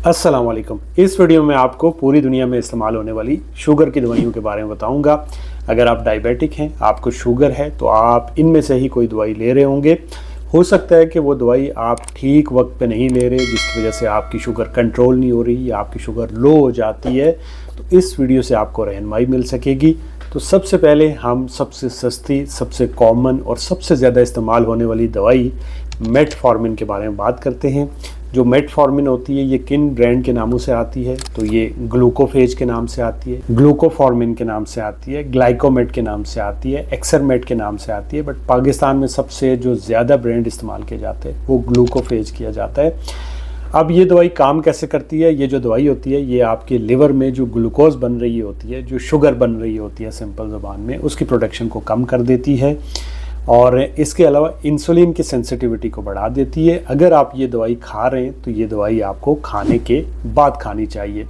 अस्सलाम वालेकुम। इस वीडियो में आपको पूरी दुनिया में इस्तेमाल होने वाली शुगर की दवाइयों के बारे में बताऊंगा। अगर आप डायबिटिक हैं, आपको शुगर है, तो आप इनमें से ही कोई दवाई ले रहे होंगे। हो सकता है कि वो दवाई आप ठीक वक्त पे नहीं ले रहे, जिसकी वजह से आपकी शुगर कंट्रोल नहीं हो रही या आपकी शुगर लो हो जाती है। तो इस वीडियो से आपको रहनुमाई मिल सकेगी। तो सबसे पहले हम सबसे सस्ती, सबसे कॉमन और सबसे ज़्यादा इस्तेमाल होने वाली दवाई मेटफॉर्मिन के बारे में बात करते हैं। जो मेटफॉर्मिन होती है, ये किन ब्रांड के नामों से आती है? तो ये ग्लूकोफेज के नाम से आती है, ग्लूकोफॉर्मिन के नाम से आती है, ग्लाइकोमेट के नाम से आती है, एक्सरमेट के नाम से आती है। बट पाकिस्तान में सबसे जो ज़्यादा ब्रांड इस्तेमाल किए जाते हैं वो ग्लूकोफेज किया जाता है। अब ये दवाई काम कैसे करती है? ये जो दवाई होती है, ये आपके लिवर में जो ग्लूकोज बन रही होती है, जो शुगर बन रही होती है सिंपल ज़बान में, उसकी प्रोडक्शन को कम कर देती है और इसके अलावा इंसुलिन की सेंसिटिविटी को बढ़ा देती है। अगर आप ये दवाई खा रहे हैं तो ये दवाई आपको खाने के बाद खानी चाहिए।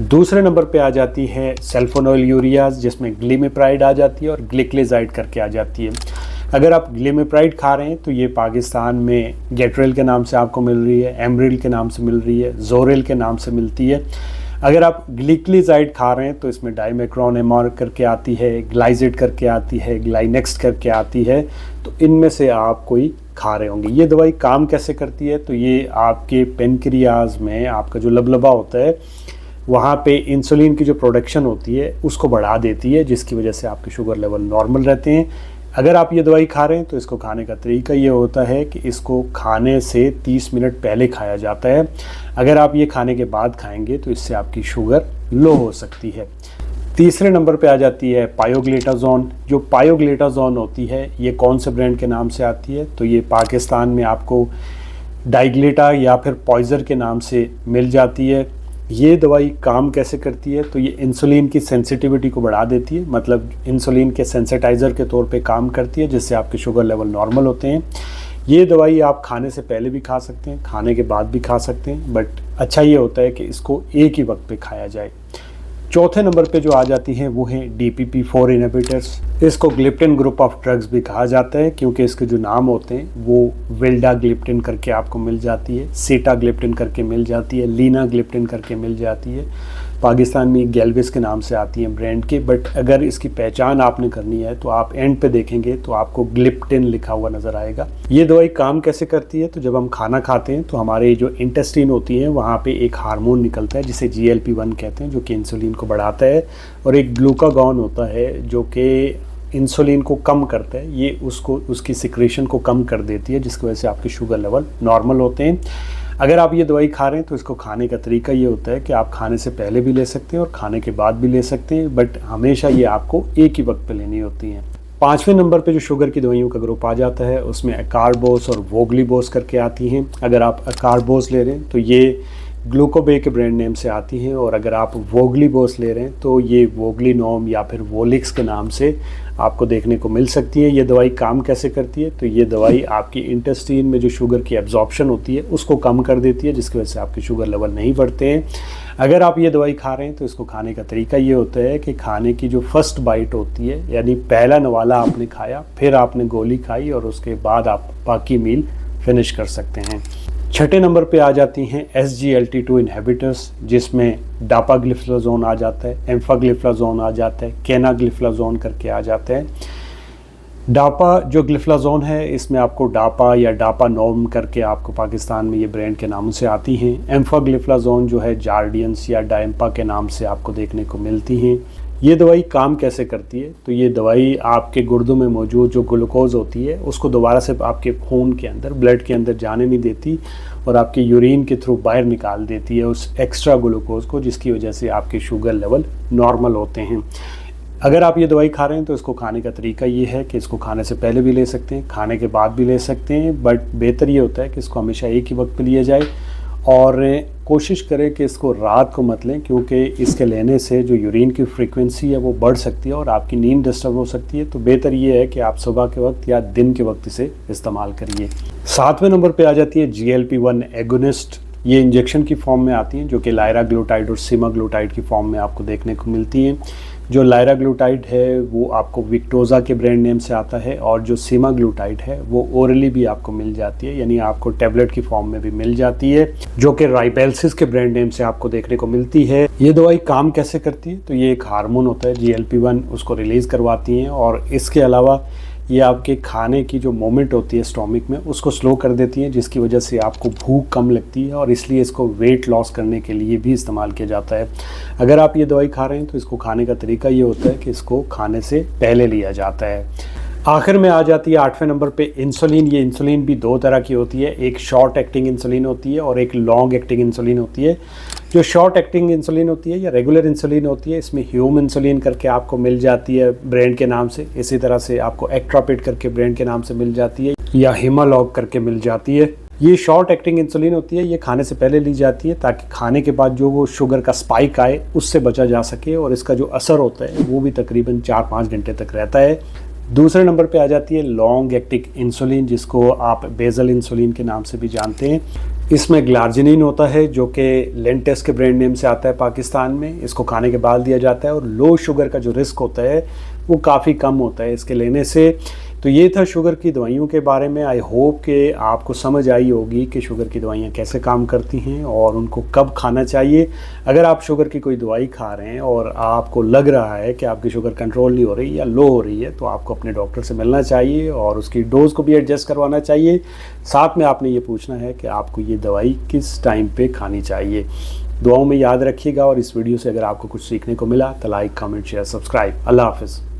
दूसरे नंबर पे आ जाती है सल्फोनिल यूरियाज, जिसमें ग्लिमिप्राइड आ जाती है और ग्लिक्लेजाइड करके आ जाती है। अगर आप ग्लिमिप्राइड खा रहे हैं तो ये पाकिस्तान में गेट्रेल के नाम से आपको मिल रही है, एमरिल के नाम से मिल रही है, जोरेल के नाम से मिलती है। अगर आप ग्लिक्लीजाइड खा रहे हैं तो इसमें डाइमेक्रोन एमआर करके आती है, ग्लाइजेड करके आती है, ग्लाइनेक्स करके आती है। तो इनमें से आप कोई खा रहे होंगे। ये दवाई काम कैसे करती है? तो ये आपके पेनक्रियाज में आपका जो लबलबा होता है, वहाँ पे इंसुलिन की जो प्रोडक्शन होती है उसको बढ़ा देती है, जिसकी वजह से आपके शुगर लेवल नॉर्मल रहते हैं। अगर आप ये दवाई खा रहे हैं तो इसको खाने का तरीका ये होता है कि इसको खाने से 30 मिनट पहले खाया जाता है। अगर आप ये खाने के बाद खाएंगे तो इससे आपकी शुगर लो हो सकती है। तीसरे नंबर पे आ जाती है पायोग्लिटाजोन। जो पायोग्लिटाजोन होती है, ये कौन से ब्रांड के नाम से आती है? तो ये पाकिस्तान में आपको डाइग्लिटा या फिर पॉइजर के नाम से मिल जाती है। ये दवाई काम कैसे करती है? तो ये इंसुलिन की सेंसिटिविटी को बढ़ा देती है, मतलब इंसुलिन के सेंसिटाइज़र के तौर पे काम करती है, जिससे आपके शुगर लेवल नॉर्मल होते हैं। ये दवाई आप खाने से पहले भी खा सकते हैं, खाने के बाद भी खा सकते हैं, बट अच्छा ये होता है कि इसको एक ही वक्त पे खाया जाए। चौथे नंबर पे जो आ जाती हैं वो हैं DPP-4 इनहिबिटर्स। इसको ग्लिप्टिन ग्रुप ऑफ ड्रग्स भी कहा जाता है, क्योंकि इसके जो नाम होते हैं वो विल्डाग्लिप्टिन करके आपको मिल जाती है, सीटाग्लिप्टिन करके मिल जाती है, लीनाग्लिप्टिन करके मिल जाती है। पाकिस्तान में गैल्विस के नाम से आती हैं ब्रांड के। बट अगर इसकी पहचान आपने करनी है तो आप एंड पे देखेंगे तो आपको ग्लिप्टिन लिखा हुआ नज़र आएगा। ये दवाई काम कैसे करती है? तो जब हम खाना खाते हैं तो हमारे जो इंटेस्टाइन होती है वहाँ पे एक हार्मोन निकलता है जिसे GLP-1 कहते हैं, जो कि इंसुलिन को बढ़ाता है, और एक ग्लूकागॉन होता है जो कि इंसुलिन को कम करता है। ये उसकी सिक्रेशन को कम कर देती है, जिसकी वजह से आपके शुगर लेवल नॉर्मल होते हैं। अगर आप ये दवाई खा रहे हैं तो इसको खाने का तरीका ये होता है कि आप खाने से पहले भी ले सकते हैं और खाने के बाद भी ले सकते हैं, बट हमेशा ये आपको एक ही वक्त पे लेनी होती हैं। पाँचवें नंबर पे जो शुगर की दवाइयों का ग्रुप आ जाता है उसमें अकार्बोस और वोग्लीबोस करके आती हैं। अगर आप अकार्बोस ले रहे हैं तो ये ग्लूकोबे के ब्रांड नेम से आती हैं, और अगर आप वोग्लीबोस ले रहे हैं तो ये वोग्लीनोम या फिर वोलिक्स के नाम से आपको देखने को मिल सकती है। ये दवाई काम कैसे करती है? तो ये दवाई आपकी इंटेस्टाइन में जो शुगर की एब्जॉर्प्शन होती है उसको कम कर देती है, जिसकी वजह से आपके शुगर लेवल नहीं बढ़ते हैं। अगर आप ये दवाई खा रहे हैं तो इसको खाने का तरीका ये होता है कि खाने की जो फर्स्ट बाइट होती है, यानी पहला नवाला आपने खाया, फिर आपने गोली खाई और उसके बाद आप बाकी मील फिनिश कर सकते हैं। छठे नंबर पे आ जाती हैं SGLT2 इनहिबिटर्स, जिसमें डापाग्लिफ्लाजोन आ जाता है, एम्फाग्लिफ्लाजोन आ जाता है, केनाग्लिफ्लाजोन करके आ जाता है। डापा जो ग्लिफ्लाजोन है, इसमें आपको डापा या डापानोम करके आपको पाकिस्तान में ये ब्रांड के नामों से आती हैं। एम्फाग्लिफ्लाजोन जो है जार्डियंस या डायम्पा के नाम से आपको देखने को मिलती हैं। ये दवाई काम कैसे करती है? तो ये दवाई आपके गुर्दों में मौजूद जो ग्लूकोज होती है उसको दोबारा से आपके खून के अंदर, ब्लड के अंदर जाने नहीं देती और आपके यूरिन के थ्रू बाहर निकाल देती है उस एक्स्ट्रा ग्लूकोज को, जिसकी वजह से आपके शुगर लेवल नॉर्मल होते हैं। अगर आप ये दवाई खा रहे हैं तो इसको खाने का तरीका ये है कि इसको खाने से पहले भी ले सकते हैं, खाने के बाद भी ले सकते हैं, बट बेहतर ये होता है कि इसको हमेशा एक ही वक्त पे लिया जाए और कोशिश करें कि इसको रात को मत लें, क्योंकि इसके लेने से जो यूरिन की फ्रीक्वेंसी है वो बढ़ सकती है और आपकी नींद डिस्टर्ब हो सकती है। तो बेहतर ये है कि आप सुबह के वक्त या दिन के वक्त इसे इस्तेमाल करिए। सातवें नंबर पे आ जाती है GLP-1 एगोनिस्ट। ये इंजेक्शन की फॉर्म में आती हैं, जो कि लायराग्लुटाइड और सीमाग्लुटाइड की फॉर्म में आपको देखने को मिलती हैं। जो लायराग्लूटाइड है वो आपको विक्टोज़ा के ब्रांड नेम से आता है, और जो सेमाग्लूटाइड है वो ओरली भी आपको मिल जाती है, यानी आपको टेबलेट की फॉर्म में भी मिल जाती है, जो कि राइबेल्सिस के ब्रांड नेम से आपको देखने को मिलती है। ये दवाई काम कैसे करती है? तो ये एक हार्मोन होता है GLP-1, उसको रिलीज़ करवाती हैं, और इसके अलावा ये आपके खाने की जो मोमेंट होती है स्टोमिक में उसको स्लो कर देती है, जिसकी वजह से आपको भूख कम लगती है, और इसलिए इसको वेट लॉस करने के लिए भी इस्तेमाल किया जाता है। अगर आप ये दवाई खा रहे हैं तो इसको खाने का तरीका ये होता है कि इसको खाने से पहले लिया जाता है। आखिर में आ जाती है 8वें नंबर पे इंसुलिन। ये इंसुलिन भी दो तरह की होती है, एक शॉर्ट एक्टिंग इंसुलिन होती है और एक लॉन्ग एक्टिंग इंसुलिन होती है। जो शॉर्ट एक्टिंग इंसुलिन होती है या रेगुलर इंसुलिन होती है, इसमें ह्यूम इंसुलिन करके आपको मिल जाती है ब्रांड के नाम से, इसी तरह से आपको एक्ट्रापिड करके ब्रांड के नाम से मिल जाती है, या हिमालॉग करके मिल जाती है। ये शॉर्ट एक्टिंग इंसुलिन होती है, ये खाने से पहले ली जाती है ताकि खाने के बाद जो वो शुगर का स्पाइक आए उससे बचा जा सके, और इसका जो असर होता है वो भी तकरीबन 4-5 घंटे तक रहता है। दूसरे नंबर पे आ जाती है लॉन्ग एक्टिंग इंसुलिन, जिसको आप बेसल इंसुलिन के नाम से भी जानते हैं। इसमें ग्लार्जिनिन होता है जो कि लेंटेस के ब्रांड नेम से आता है पाकिस्तान में। इसको खाने के बाद दिया जाता है, और लो शुगर का जो रिस्क होता है वो काफ़ी कम होता है इसके लेने से। तो ये था शुगर की दवाइयों के बारे में। आई होप कि आपको समझ आई होगी कि शुगर की दवाइयाँ कैसे काम करती हैं और उनको कब खाना चाहिए। अगर आप शुगर की कोई दवाई खा रहे हैं और आपको लग रहा है कि आपकी शुगर कंट्रोल नहीं हो रही या लो हो रही है, तो आपको अपने डॉक्टर से मिलना चाहिए और उसकी डोज़ को भी एडजस्ट करवाना चाहिए। साथ में आपने ये पूछना है कि आपको ये दवाई किस टाइम पे खानी चाहिए। दुआओं में याद रखिएगा, और इस वीडियो से अगर आपको कुछ सीखने को मिला तो लाइक, कमेंट, शेयर, सब्सक्राइब। अल्लाह हाफ़िज़।